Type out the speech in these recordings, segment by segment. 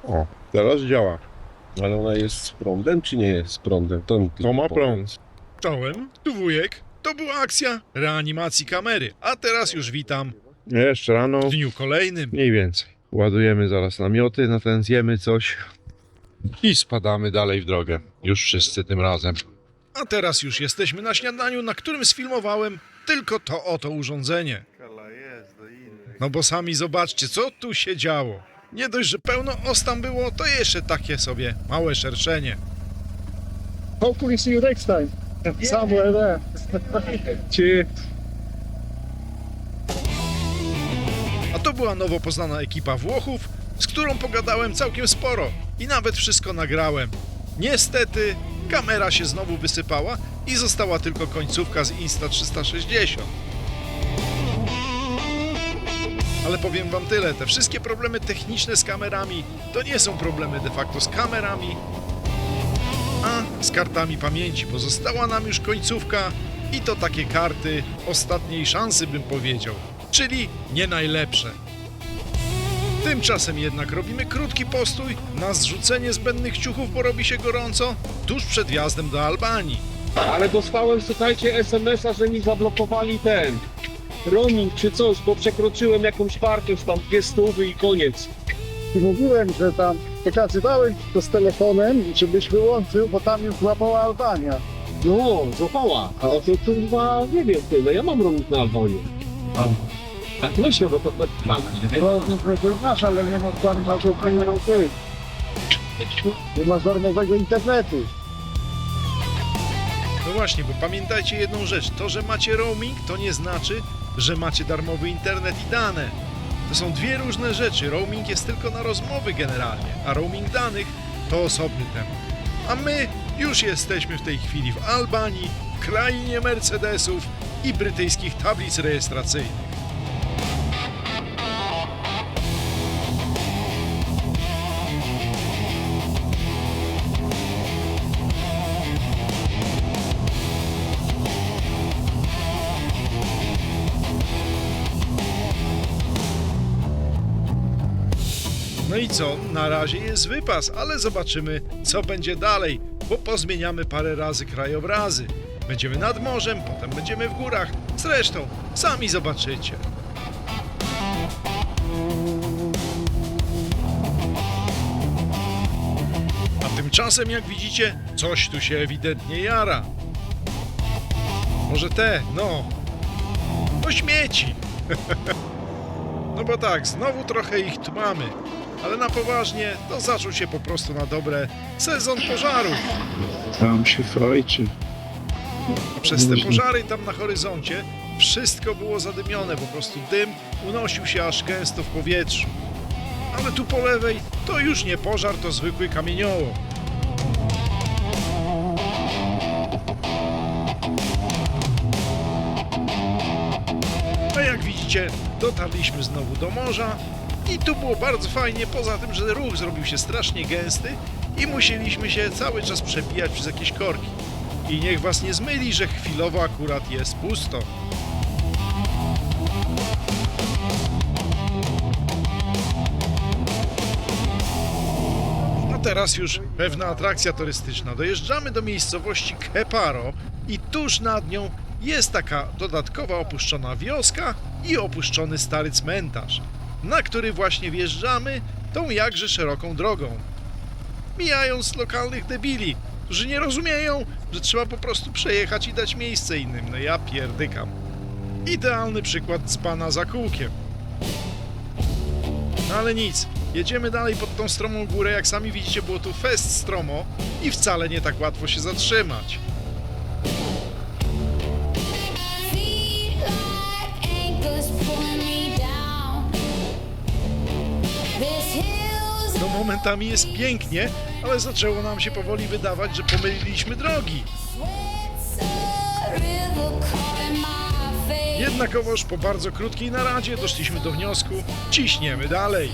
O, teraz działa. Ale ona jest z prądem, czy nie jest z prądem? To ma prąd. Czołem, tu wujek. To była akcja reanimacji kamery, a teraz już witam Jeszcze rano, w dniu kolejnym. mniej więcej. Ładujemy zaraz namioty, na ten zjemy coś i spadamy dalej w drogę. Już wszyscy tym razem. A teraz już jesteśmy na śniadaniu, na którym sfilmowałem tylko to oto urządzenie. No bo sami zobaczcie, co tu się działo. Nie dość, że pełno os tam było, to jeszcze takie sobie małe szerszenie. Hopefully see you next time. Somewhere there. Cheers. A to była nowo poznana ekipa Włochów, z którą pogadałem całkiem sporo i nawet wszystko nagrałem. Niestety kamera się znowu wysypała i została tylko końcówka z Insta360. Ale powiem wam tyle, te wszystkie problemy techniczne z kamerami to nie są problemy de facto z kamerami, a z kartami pamięci, bo została nam już końcówka i to takie karty ostatniej szansy, bym powiedział, czyli nie najlepsze. Tymczasem jednak robimy krótki postój na zrzucenie zbędnych ciuchów, bo robi się gorąco, tuż przed wjazdem do Albanii. Ale dostałem, słuchajcie, SMS-a, że mi zablokowali ten roaming czy coś, bo przekroczyłem jakąś wartość, tam 200 i koniec. I mówiłem, że tam pokazywałem to z telefonem, żebyś wyłączył, bo tam już łapała Albania. No, złapała. A to chyba, nie wiem tyle, ja mam roaming na Albanię. Tak myślę, bo to No, masz, ale nie masz darmowego nie masz darmowego internetu. No właśnie, bo pamiętajcie jedną rzecz, to, że macie roaming, to nie znaczy, że macie darmowy internet i dane. To są dwie różne rzeczy. Roaming jest tylko na rozmowy generalnie, a roaming danych to osobny temat. A my już jesteśmy w tej chwili w Albanii, krainie Mercedesów i brytyjskich tablic rejestracyjnych. No i co? Na razie jest wypas, ale zobaczymy, co będzie dalej, bo pozmieniamy parę razy krajobrazy. Będziemy nad morzem, potem będziemy w górach. Zresztą, sami zobaczycie. A tymczasem, jak widzicie, coś tu się ewidentnie jara. Może no śmieci. No bo tak, znowu trochę ich tu mamy, ale na poważnie to zaczął się po prostu na dobre sezon pożarów. Tam się fajczy. A przez te pożary tam na horyzoncie wszystko było zadymione, po prostu dym unosił się aż gęsto w powietrzu. Ale tu po lewej to już nie pożar, to zwykły kamieniołom. A jak widzicie, dotarliśmy znowu do morza i tu było bardzo fajnie, poza tym, że ruch zrobił się strasznie gęsty i musieliśmy się cały czas przebijać przez jakieś korki. I niech was nie zmyli, że chwilowo akurat jest pusto. A teraz już pewna atrakcja turystyczna. Dojeżdżamy do miejscowości Keparo i tuż nad nią jest taka dodatkowa opuszczona wioska i opuszczony stary cmentarz, na który właśnie wjeżdżamy tą jakże szeroką drogą. Mijając lokalnych debili, którzy nie rozumieją, że trzeba po prostu przejechać i dać miejsce innym. No ja pierdykam. Idealny przykład dzbana za kółkiem. No ale nic, jedziemy dalej pod tą stromą górę. Jak sami widzicie, było tu fest stromo i wcale nie tak łatwo się zatrzymać. No momentami jest pięknie, ale zaczęło nam się powoli wydawać, że pomyliliśmy drogi. Jednakowoż po bardzo krótkiej naradzie doszliśmy do wniosku, ciśniemy dalej.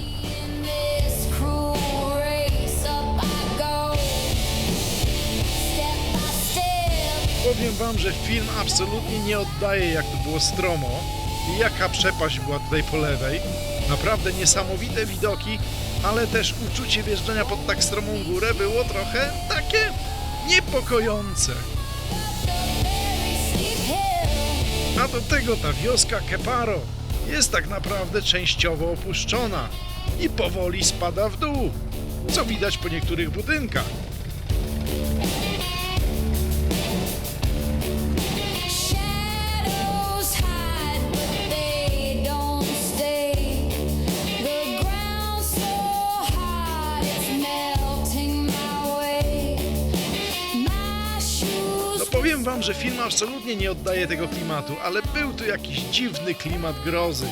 Powiem wam, że film absolutnie nie oddaje, jak to było stromo i jaka przepaść była tutaj po lewej. Naprawdę niesamowite widoki, ale też uczucie wjeżdżania pod tak stromą górę było trochę takie niepokojące. A do tego ta wioska Keparo jest tak naprawdę częściowo opuszczona i powoli spada w dół, co widać po niektórych budynkach. Shadows hide, but they don't stay. The ground's so hard, it's melting my way. My shoes. No powiem wam, że film absolutnie nie oddaje tego klimatu, ale był tu jakiś dziwny klimat grozy.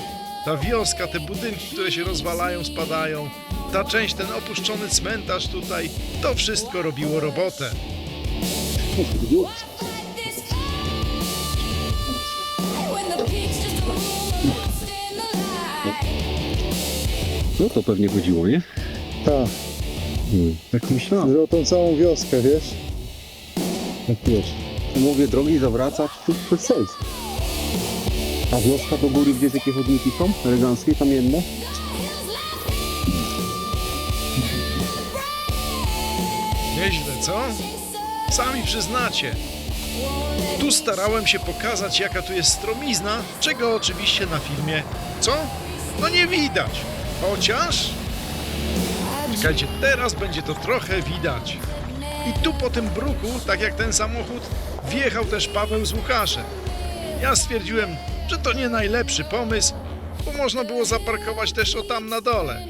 Ta wioska, te budynki, które się rozwalają, spadają, ta część, ten opuszczony cmentarz tutaj, to wszystko robiło robotę. When the peaks just a room lost in the light. No to pewnie chodziło, nie? Tak, Tak myślałem. że o tą całą wioskę, wiesz? Tak wiesz. Mówię, drogi zawracać, to bez sensu. A wioska do góry, gdzie jakie chodniki są? Eleganckie, kamienne? Nieźle, co? Sami przyznacie. Tu starałem się pokazać, jaka tu jest stromizna, czego oczywiście na filmie, co? No nie widać. Chociaż... Czekajcie, teraz będzie to trochę widać. I tu po tym bruku, tak jak ten samochód, wjechał też Paweł z Łukaszem. Ja stwierdziłem, że to nie najlepszy pomysł, bo można było zaparkować też o tam na dole.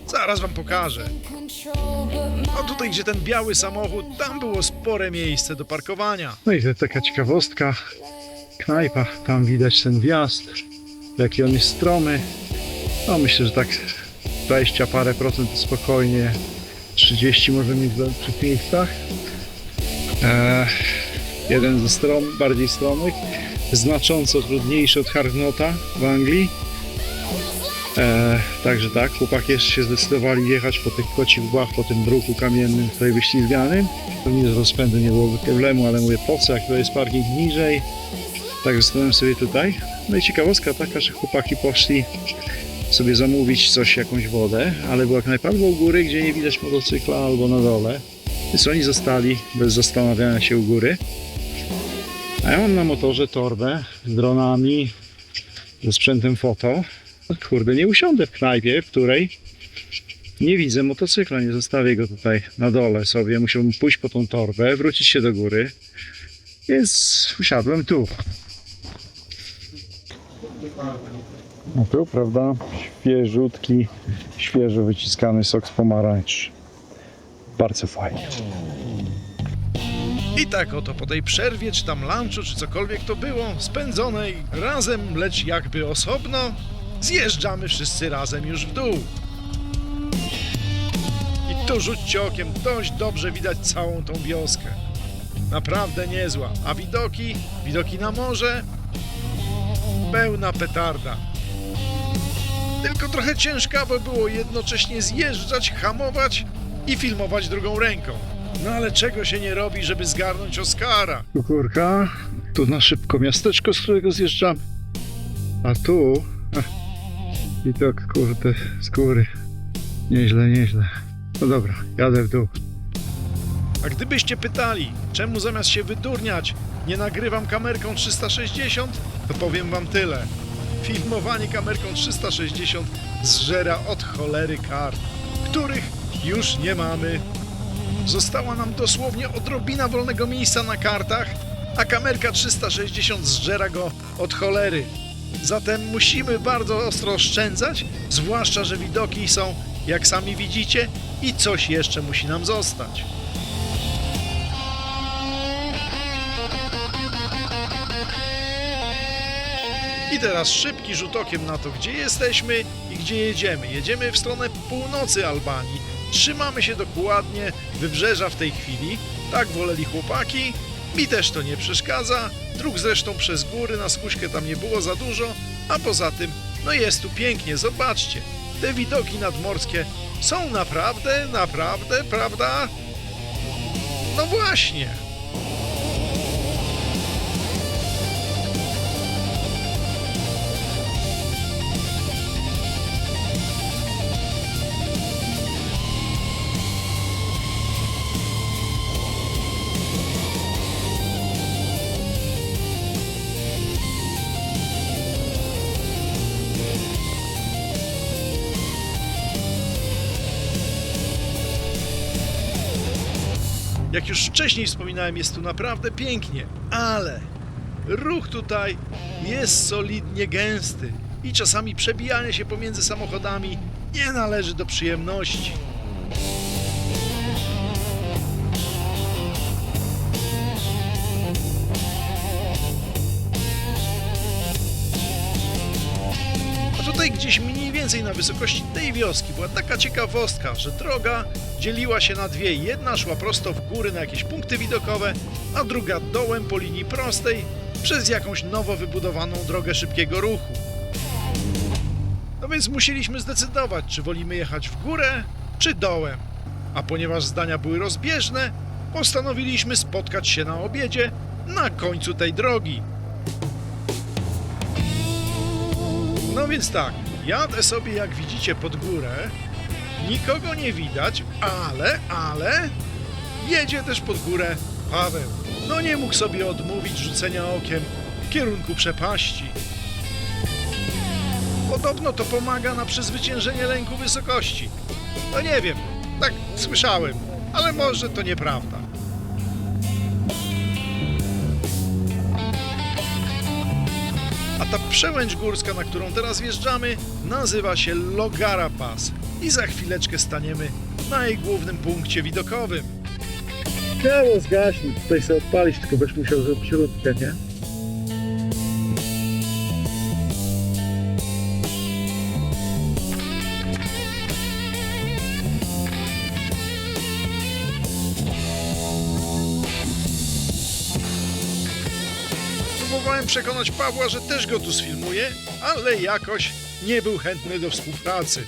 Zaraz wam pokażę. Control, but my A tutaj, gdzie ten biały samochód, tam było spore miejsce do parkowania. No i to taka ciekawostka. Knajpa, tam widać ten wjazd, jaki on jest stromy. No myślę, że tak 20 parę procent spokojnie, 30 może mieć w tych miejscach. Jeden ze bardziej stromych, znacząco trudniejszy od Hardknota w Anglii. Także tak, chłopaki jeszcze się zdecydowali jechać po tych kocich łbach, po tym bruku kamiennym tutaj wyślizganym. Pewnie z rozpędu nie byłoby problemu, ale mówię, po co, jak to jest parking niżej. Także stanąłem sobie tutaj. No i ciekawostka taka, że chłopaki poszli sobie zamówić coś, jakąś wodę, ale była knajpa albo u góry, gdzie nie widać motocykla, albo na dole. Więc oni zostali bez zastanawiania się u góry. A ja mam na motorze torbę z dronami, ze sprzętem foto. No kurde, nie usiądę w knajpie, w której nie widzę motocykla, nie zostawię go tutaj na dole sobie. Musiałbym pójść po tą torbę, wrócić się do góry. Więc usiadłem tu. No tu, prawda, świeżutki, świeżo wyciskany sok z pomarańcz. Bardzo fajnie. I tak oto po tej przerwie, czy tam lunchu, czy cokolwiek to było, spędzonej razem, lecz jakby osobno, zjeżdżamy wszyscy razem już w dół. I tu rzućcie okiem, dość dobrze widać całą tą wioskę. Naprawdę niezła. A widoki na morze, pełna petarda. Tylko trochę ciężkawo było jednocześnie zjeżdżać, hamować i filmować drugą ręką. No ale czego się nie robi, żeby zgarnąć Oscara? Tu górka, tu na szybko miasteczko, z którego zjeżdżam. A tu widok, kurde, z góry. Nieźle, nieźle. No dobra, jadę w dół. A gdybyście pytali, czemu zamiast się wydurniać nie nagrywam kamerką 360, to powiem wam tyle. Filmowanie kamerką 360 zżera od cholery kart, których już nie mamy. Została nam dosłownie odrobina wolnego miejsca na kartach, a kamerka 360 zżera go od cholery. Zatem musimy bardzo ostro oszczędzać, zwłaszcza że widoki są, jak sami widzicie, i coś jeszcze musi nam zostać. I teraz szybki rzut okiem na to, gdzie jesteśmy i gdzie jedziemy. Jedziemy w stronę północy Albanii. Trzymamy się dokładnie wybrzeża w tej chwili. Tak woleli chłopaki. Mi też to nie przeszkadza. Dróg zresztą przez góry na Skuśkę tam nie było za dużo. A poza tym, no jest tu pięknie, zobaczcie. Te widoki nadmorskie są naprawdę, prawda? No właśnie. Jak już wcześniej wspominałem, jest tu naprawdę pięknie, ale ruch tutaj jest solidnie gęsty i czasami przebijanie się pomiędzy samochodami nie należy do przyjemności. A tutaj gdzieś mniej więcej na wysokości tej wioski była taka ciekawostka, że droga dzieliła się na dwie. Jedna szła prosto w góry na jakieś punkty widokowe, a druga dołem po linii prostej przez jakąś nowo wybudowaną drogę szybkiego ruchu. No więc musieliśmy zdecydować, czy wolimy jechać w górę, czy dołem. A ponieważ zdania były rozbieżne, postanowiliśmy spotkać się na obiedzie na końcu tej drogi. No więc tak, jadę sobie jak widzicie pod górę, nikogo nie widać, ale jedzie też pod górę Paweł. No nie mógł sobie odmówić rzucenia okiem w kierunku przepaści. Podobno to pomaga na przezwyciężenie lęku wysokości. No nie wiem, tak słyszałem, ale może to nieprawda. A ta przełęcz górska, na którą teraz wjeżdżamy, nazywa się Logara Pass i za chwileczkę staniemy na jej głównym punkcie widokowym. Chciało zgaśnić, tutaj sobie odpalić, tylko będziesz musiał zrobić śrubkę, nie? Próbowałem przekonać Pawła, że też go tu sfilmuje, ale jakoś nie był chętny do współpracy.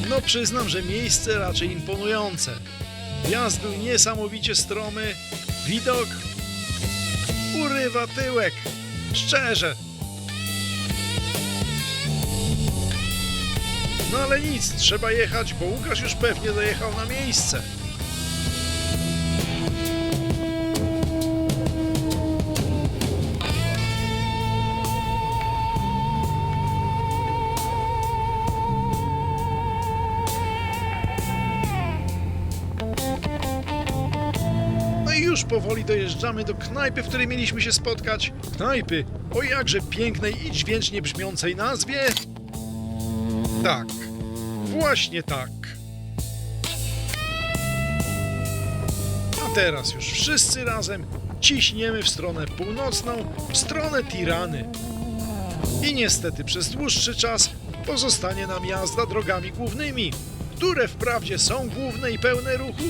No przyznam, że miejsce raczej imponujące. Wjazd był niesamowicie stromy, widok urywa tyłek. Szczerze. No ale nic, trzeba jechać, bo Łukasz już pewnie dojechał na miejsce. No i już powoli dojeżdżamy do knajpy, w której mieliśmy się spotkać. Knajpy o jakże pięknej i dźwięcznie brzmiącej nazwie. Tak, właśnie tak. A teraz już wszyscy razem ciśniemy w stronę północną, w stronę Tirany. I niestety przez dłuższy czas pozostanie nam jazda drogami głównymi, które wprawdzie są główne i pełne ruchu,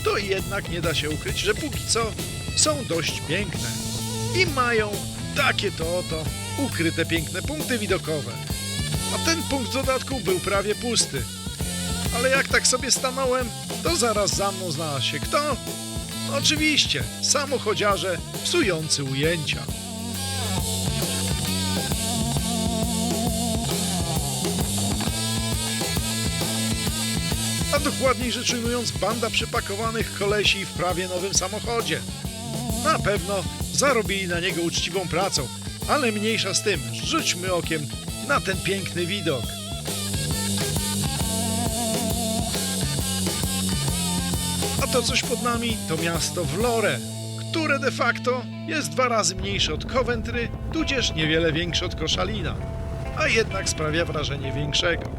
to jednak nie da się ukryć, że póki co są dość piękne. I mają takie to oto ukryte piękne punkty widokowe. A ten punkt w dodatku był prawie pusty. Ale jak tak sobie stanąłem, to zaraz za mną znalazł się kto? Oczywiście, samochodziarze psujący ujęcia. A dokładniej rzecz ujmując, banda przypakowanych kolesi w prawie nowym samochodzie. Na pewno zarobili na niego uczciwą pracą, ale mniejsza z tym, rzućmy okiem na ten piękny widok. A to coś pod nami to miasto Vlorë, które de facto jest 2 razy mniejsze od Coventry, tudzież niewiele większe od Koszalina, a jednak sprawia wrażenie większego.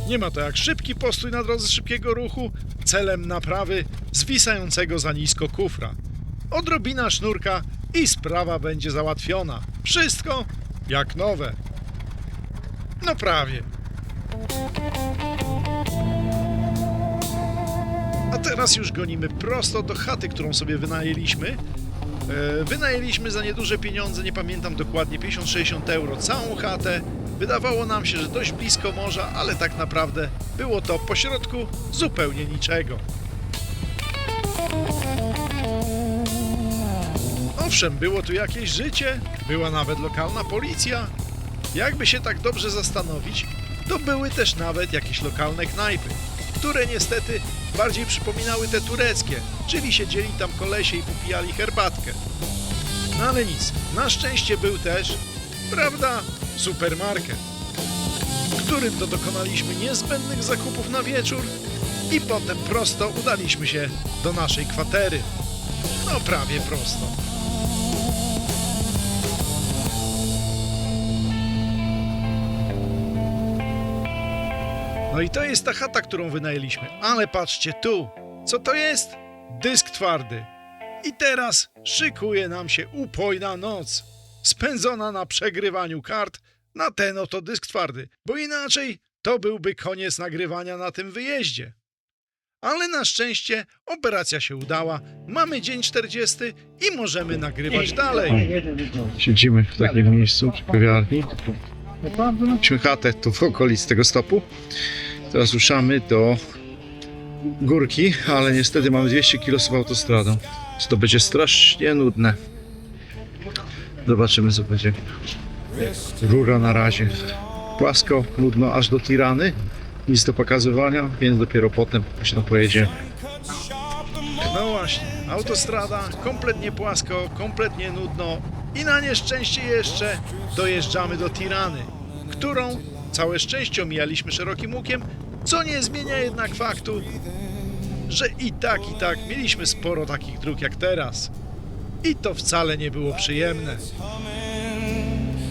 Nie ma to jak szybki postój na drodze szybkiego ruchu celem naprawy zwisającego za nisko kufra. Odrobina sznurka i sprawa będzie załatwiona. Wszystko jak nowe. No prawie. A teraz już gonimy prosto do chaty, którą sobie wynajęliśmy. Wynajęliśmy za nieduże pieniądze, nie pamiętam dokładnie, 50-60 euro całą chatę. Wydawało nam się, że dość blisko morza, ale tak naprawdę było to pośrodku zupełnie niczego. Owszem, było tu jakieś życie, była nawet lokalna policja. Jakby się tak dobrze zastanowić, to były też nawet jakieś lokalne knajpy. które niestety bardziej przypominały te tureckie, czyli siedzieli tam kolesie i popijali herbatkę. No ale nic, na szczęście był też, prawda, supermarket, w którym to dokonaliśmy niezbędnych zakupów na wieczór i potem prosto udaliśmy się do naszej kwatery. No prawie prosto. No i to jest ta chata, którą wynajęliśmy. Ale patrzcie tu, co to jest? Dysk twardy. I teraz szykuje nam się upojna noc, spędzona na przegrywaniu kart na ten oto dysk twardy, bo inaczej to byłby koniec nagrywania na tym wyjeździe. Ale na szczęście operacja się udała, mamy dzień 40 i możemy nagrywać dalej. Siedzimy w takim miejscu przy kawiarni. Mieliśmy chatę tu w okolicy tego stopu. Teraz ruszamy do górki, ale niestety mamy 200 km z autostradą. To będzie strasznie nudne. Zobaczymy, co będzie. Rura na razie. Płasko, nudno aż do Tirany. Nic do pokazywania, więc dopiero potem się tam pojedzie. No właśnie, autostrada, kompletnie płasko, kompletnie nudno i na nieszczęście jeszcze dojeżdżamy do Tirany, którą całe szczęście omijaliśmy szerokim łukiem, co nie zmienia jednak faktu, że i tak mieliśmy sporo takich dróg jak teraz. I to wcale nie było przyjemne.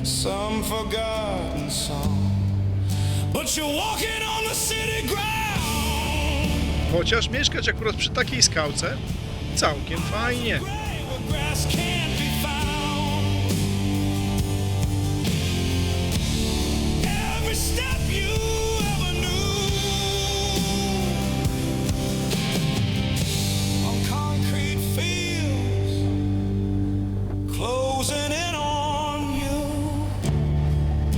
Some forgotten song, but you're walking on the city ground. Chociaż mieszkać akurat przy takiej skałce całkiem fajnie. Where grass can't be found. Every step you ever knew on concrete fields, closing in on you.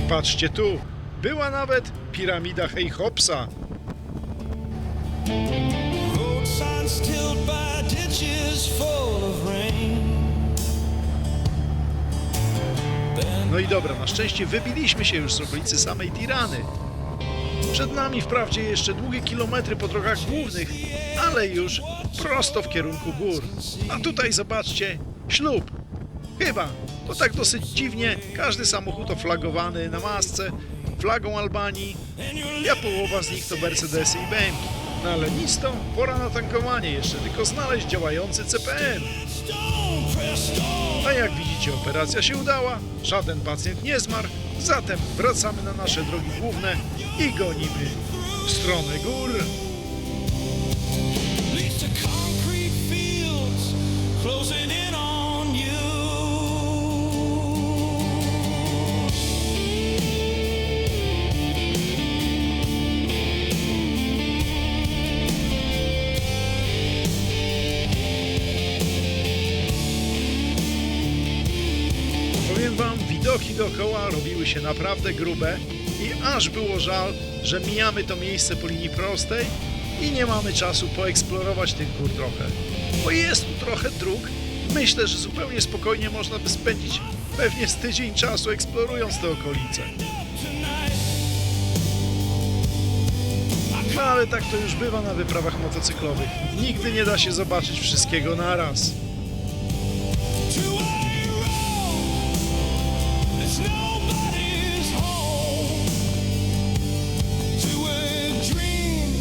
Patrzcie tu, była nawet piramida Cheopsa. Road signs tilled by ditches full of rain. No i dobra, na szczęście wybiliśmy się już z okolicy samej Tirany. Przed nami wprawdzie jeszcze długie kilometry po drogach głównych, ale już prosto w kierunku gór. A tutaj zobaczcie, ślub. Chyba, to tak dosyć dziwnie, każdy samochód oflagowany na masce, flagą Albanii, a połowa z nich to Mercedesy i BMW. No ale nic to, pora na tankowanie, jeszcze tylko znaleźć działający CPN. A jak widzicie, operacja się udała, żaden pacjent nie zmarł, zatem wracamy na nasze drogi główne i gonimy w stronę gór. Leads to concrete fields, closing in on you. Powiem wam, widoki dookoła robiły się naprawdę grube i aż było żal, że mijamy to miejsce po linii prostej i nie mamy czasu poeksplorować tych gór trochę. Bo jest tu trochę dróg, myślę, że zupełnie spokojnie można by spędzić pewnie z tydzień czasu eksplorując te okolice. No ale tak to już bywa na wyprawach motocyklowych. Nigdy nie da się zobaczyć wszystkiego naraz. To a road that's nobody's home. To a dream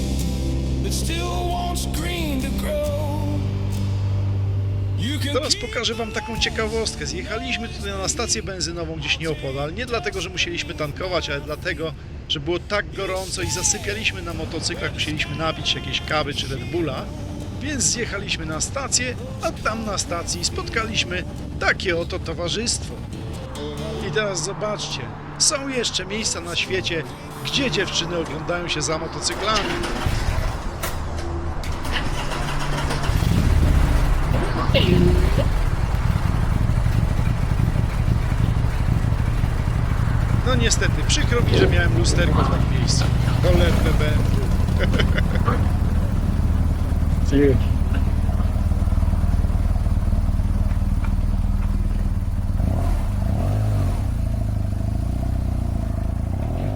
that still wants green to grow. You can Teraz pokażę wam taką ciekawostkę. Zjechaliśmy tutaj na stację benzynową gdzieś nieopodal. Nie dlatego, że musieliśmy tankować, ale dlatego, że było tak gorąco i zasypialiśmy na motocyklach. Musieliśmy napić się jakiejś kawy czy Red Bulla. Więc zjechaliśmy na stację, a tam na stacji spotkaliśmy takie oto towarzystwo. I teraz zobaczcie, są jeszcze miejsca na świecie, gdzie dziewczyny oglądają się za motocyklami. No niestety, przykro mi, że miałem lusterko w takim miejscu. Cholerne BMW.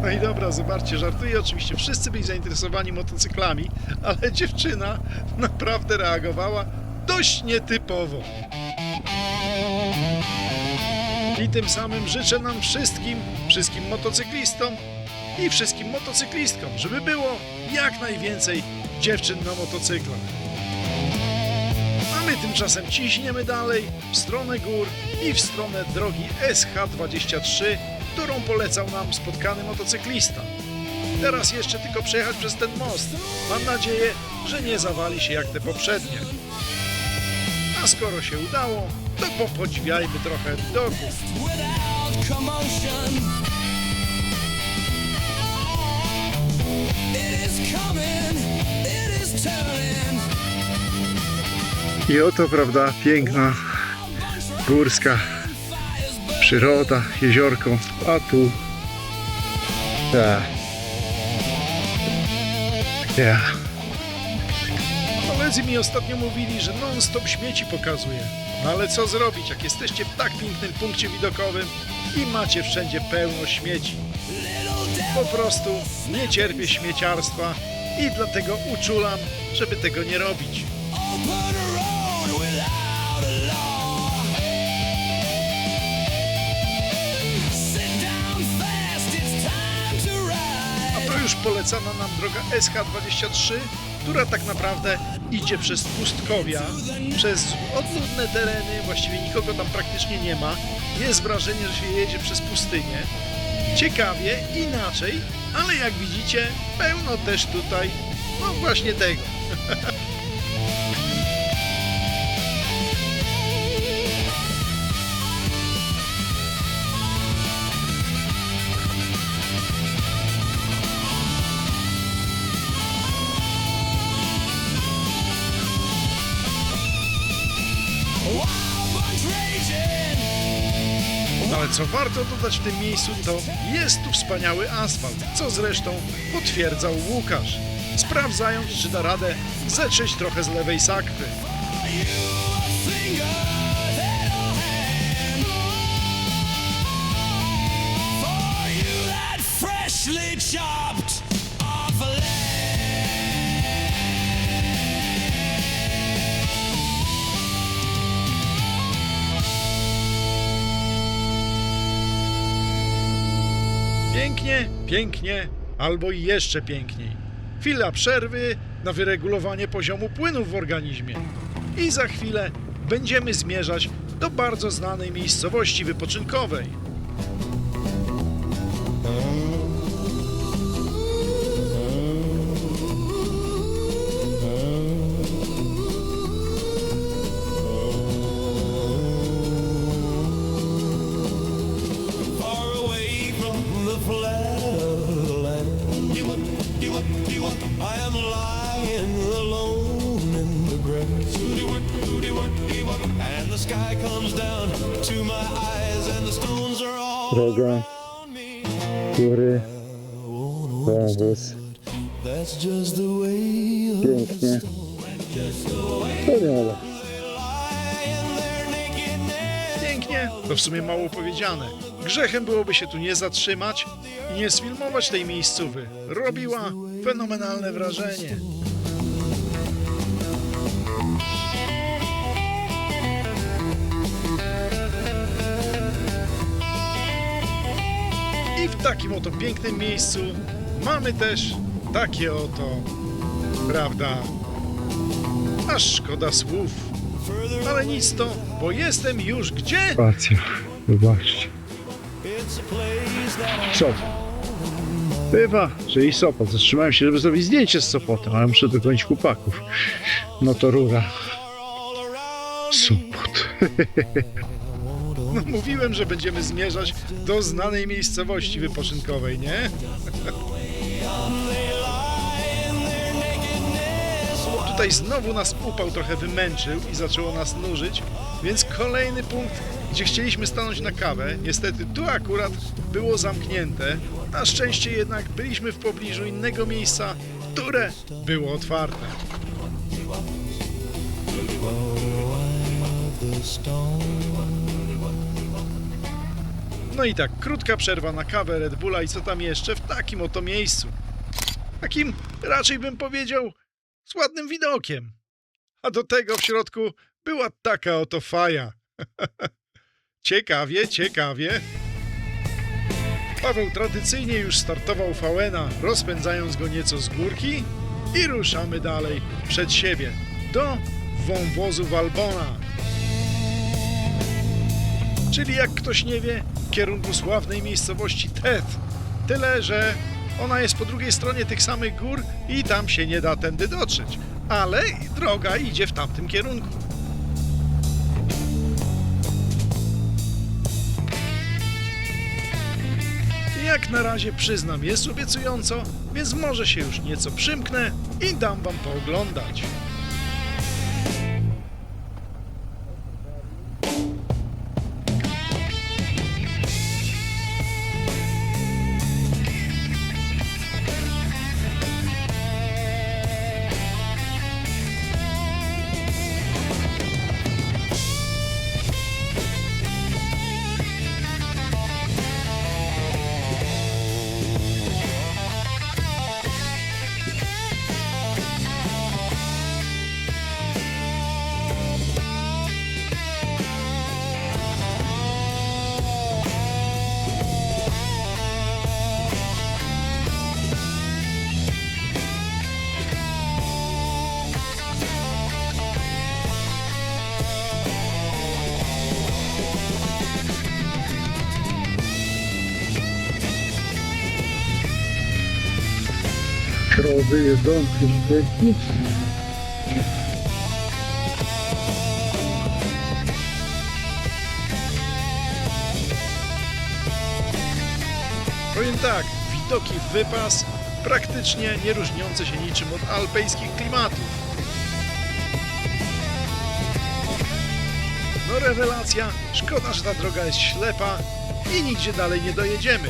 No No i dobra, zobaczcie, żartuję oczywiście. Wszyscy byli zainteresowani motocyklami, ale dziewczyna naprawdę reagowała dość nietypowo. I tym samym życzę nam wszystkim motocyklistom i wszystkim motocyklistkom, żeby było jak najwięcej dziewczyn na motocyklach. A my tymczasem ciśniemy dalej w stronę gór i w stronę drogi SH23, którą polecał nam spotkany motocyklista. Teraz jeszcze tylko przejechać przez ten most. Mam nadzieję, że nie zawali się jak te poprzednie. A skoro się udało, to podziwiajmy trochę widoków. without commotion. It is coming, it is turning. I oto, prawda, piękna górska przyroda, jeziorko, a tu Koledzy mi ostatnio mówili, że non-stop śmieci pokazuje. No ale co zrobić, jak jesteście w tak pięknym punkcie widokowym i macie wszędzie pełno śmieci. Po prostu nie cierpię śmieciarstwa i dlatego uczulam, żeby tego nie robić. Open road without a law. Sit down fast, it's time to ride. A to już polecana nam droga SH23, która tak naprawdę idzie przez pustkowia, przez odludne tereny, właściwie nikogo tam praktycznie nie ma. Jest wrażenie, że się jedzie przez pustynię. Ciekawie, inaczej, ale jak widzicie, pełno też tutaj, no właśnie tego. Wild bunch raging. Ale co warto dodać w tym miejscu, to jest tu wspaniały asfalt, co zresztą potwierdzał Łukasz, sprawdzając, czy da radę zetrzeć trochę z lewej sakwy. Freshly chopped off a leg. Pięknie, pięknie, albo i jeszcze piękniej. Chwila przerwy na wyregulowanie poziomu płynów w organizmie. I za chwilę będziemy zmierzać do bardzo znanej miejscowości wypoczynkowej. Far away from the flat of the land. I am lying alone in the grass. And the sky comes down to my eyes and the stones are all droga, around me. góry, wąwóz, That's just the way of pięknie. Wspaniale. lying there nakedness. Pięknie, to w sumie mało powiedziane. Grzechem byłoby się tu nie zatrzymać i nie sfilmować tej miejscówy. Robiła fenomenalne wrażenie. I w takim oto pięknym miejscu mamy też takie oto, prawda, aż szkoda słów. Ale nic to, bo jestem już gdzie? Spacja, zobaczcie. It's a place that Sopot. Bywa, że i Sopot. Zatrzymałem się, żeby zrobić zdjęcie z Sopotem, ale muszę dogonić chłopaków. No to rura. all around Sopot. No, mówiłem, że będziemy zmierzać do znanej miejscowości wypoczynkowej, nie? they lie in their nakedness. Tutaj znowu nas upał trochę wymęczył i zaczęło nas nużyć, więc kolejny punkt, gdzie chcieliśmy stanąć na kawę. Niestety tu akurat było zamknięte. Na szczęście jednak byliśmy w pobliżu innego miejsca, które było otwarte. No i tak, krótka przerwa na kawę, Red Bulla i co tam jeszcze w takim oto miejscu. Takim, raczej bym powiedział, z ładnym widokiem. A do tego w środku była taka oto faja. Ciekawie, ciekawie. Paweł tradycyjnie już startował VN-a, rozpędzając go nieco z górki i ruszamy dalej przed siebie, do wąwozu Walbona. Czyli jak ktoś nie wie, w kierunku sławnej miejscowości Tet. Tyle, że ona jest po drugiej stronie tych samych gór i tam się nie da tędy dotrzeć. Ale droga idzie w tamtym kierunku. Jak na razie przyznam, jest obiecująco, więc może się już nieco przymknę i dam wam pooglądać. Krowy jedzą, krzyżówki. Powiem tak, widoki w wypas, praktycznie nie różniące się niczym od alpejskich klimatów. No rewelacja, szkoda, że ta droga jest ślepa i nigdzie dalej nie dojedziemy.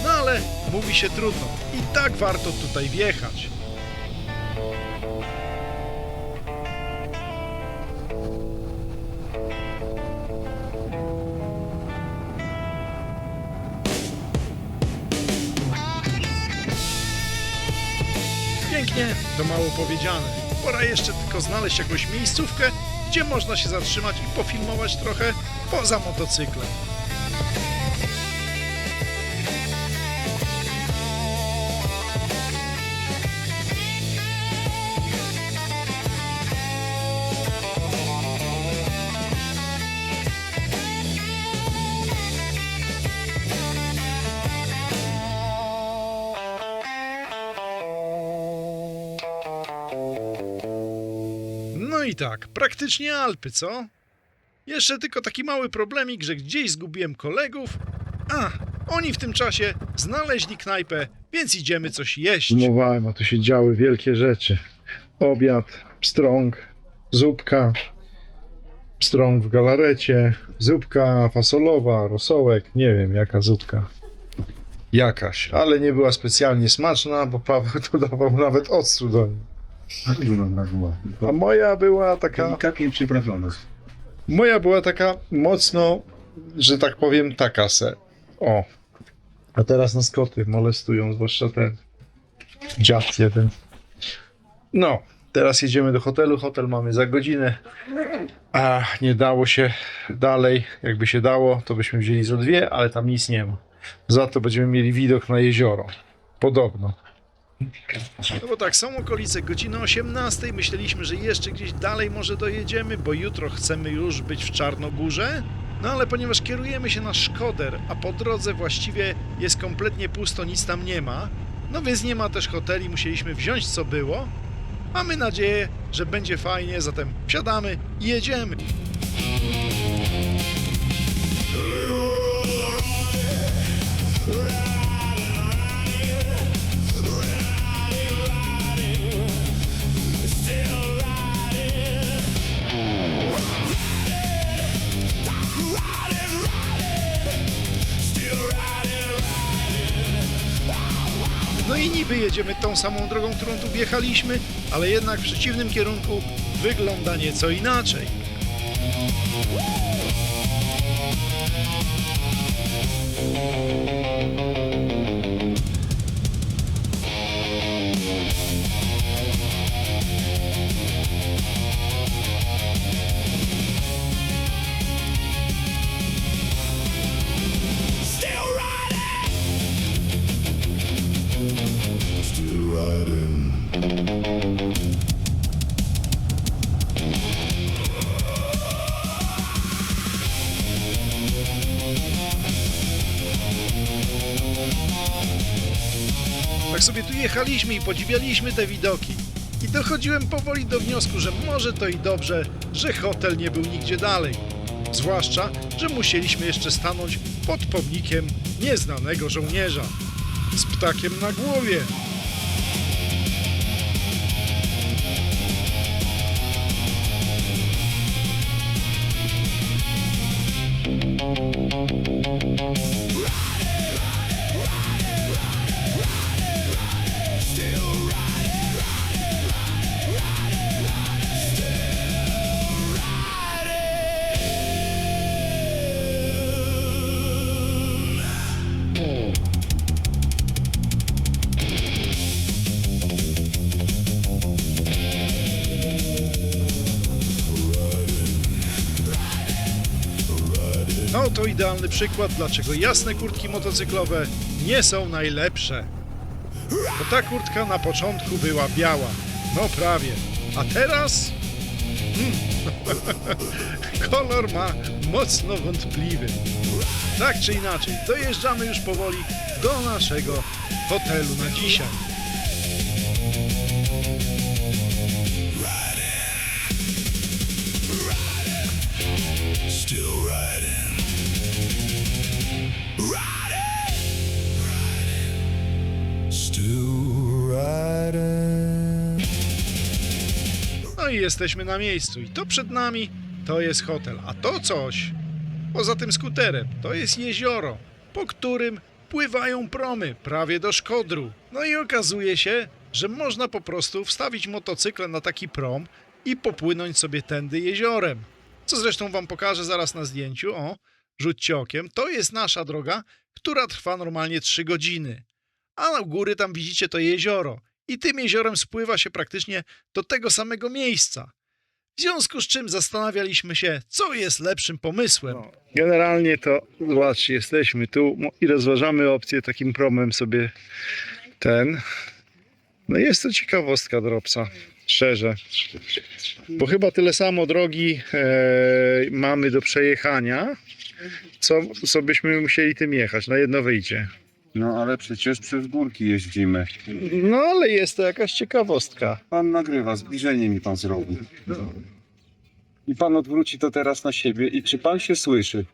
No ale mówi się trudno i tak warto tutaj wjechać. Pięknie, to mało powiedziane. Pora jeszcze tylko znaleźć jakąś miejscówkę, gdzie można się zatrzymać i pofilmować trochę poza motocyklem. No i tak, praktycznie Alpy, co? Jeszcze tylko taki mały problemik, że gdzieś zgubiłem kolegów, a oni w tym czasie znaleźli knajpę, więc idziemy coś jeść. Zmowałem, a tu się działy wielkie rzeczy. Obiad, pstrąg, zupka, pstrąg w galarecie, zupka fasolowa, rosołek, nie wiem jaka zupka. Jakaś, ale nie była specjalnie smaczna, bo Paweł dodawał nawet octu do niej. A moja była taka... Delikatnie przyprawiona. Moja była taka mocno, że tak powiem, taka se. O. A teraz nas koty molestują, zwłaszcza ten dziad jeden. No, teraz jedziemy do hotelu. Hotel mamy za godzinę. A nie dało się dalej. Jakby się dało, to byśmy wzięli zo dwie, ale tam nic nie ma. Za to będziemy mieli widok na jezioro. Podobno. No bo tak, są okolice godziny 18. Myśleliśmy, że jeszcze gdzieś dalej może dojedziemy, bo jutro chcemy już być w Czarnogórze. No ale ponieważ kierujemy się na Szkoder, a po drodze właściwie jest kompletnie pusto, nic tam nie ma, no więc nie ma też hoteli, musieliśmy wziąć co było. Mamy nadzieję, że będzie fajnie, zatem wsiadamy i jedziemy. No i niby jedziemy tą samą drogą, którą tu wjechaliśmy, ale jednak w przeciwnym kierunku wygląda nieco inaczej. Still riding. Still riding. Tak sobie tu jechaliśmy i podziwialiśmy te widoki. I dochodziłem powoli do wniosku, że może to i dobrze, że hotel nie był nigdzie dalej. Zwłaszcza, że musieliśmy jeszcze stanąć pod pomnikiem nieznanego żołnierza. Z ptakiem na głowie. No to idealny przykład, dlaczego jasne kurtki motocyklowe nie są najlepsze. Bo ta kurtka na początku była biała. No prawie. A teraz? Kolor ma mocno wątpliwy. Tak czy inaczej, dojeżdżamy już powoli do naszego hotelu na dzisiaj. Still riding. Still riding. No i jesteśmy na miejscu. I to przed nami to jest hotel. A to coś poza tym skuterem to jest jezioro, po którym pływają promy prawie do Szkodru. No i okazuje się, że można po prostu wstawić motocykle na taki prom i popłynąć sobie tędy jeziorem. Co zresztą wam pokażę zaraz na zdjęciu. O, rzućcie okiem. To jest nasza droga, która trwa normalnie 3 godziny. A na góry tam widzicie to jezioro. I tym jeziorem spływa się praktycznie do tego samego miejsca. W związku z czym zastanawialiśmy się, co jest lepszym pomysłem. No, generalnie to, zobaczcie, jesteśmy tu i rozważamy opcję takim promem sobie ten. No jest to ciekawostka Dropsa, szczerze. Bo chyba tyle samo drogi mamy do przejechania, co byśmy musieli tym jechać, na jedno wyjdzie. No ale przecież przez górki jeździmy. No ale jest to jakaś ciekawostka. Pan nagrywa, zbliżenie mi pan zrobi. I pan odwróci to teraz na siebie. I czy pan się słyszy?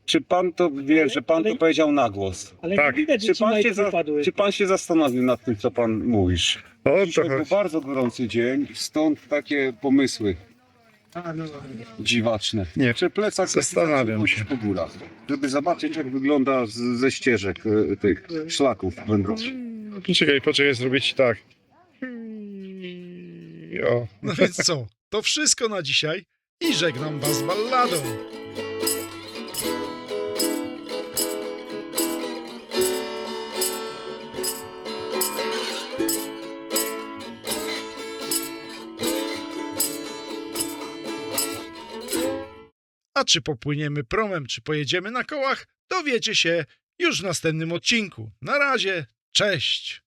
Czy pan to wie, że pan to powiedział na głos? Ale Tak. widać, że Czy ci pan, majtki wypadły. czy pan się zastanowił nad tym, co pan mówisz? O to Dzisiaj był chodzi. bardzo gorący dzień, stąd takie pomysły dziwaczne. Nie, Czy plecak zastanawiam chodzić się. po górach, żeby zobaczyć, jak wygląda ze ścieżek tych szlaków wędrownych. Poczekaj, zrobić ci tak. O. No więc co? To wszystko na dzisiaj i żegnam was balladą. A czy popłyniemy promem, czy pojedziemy na kołach, dowiecie się już w następnym odcinku. Na razie, cześć!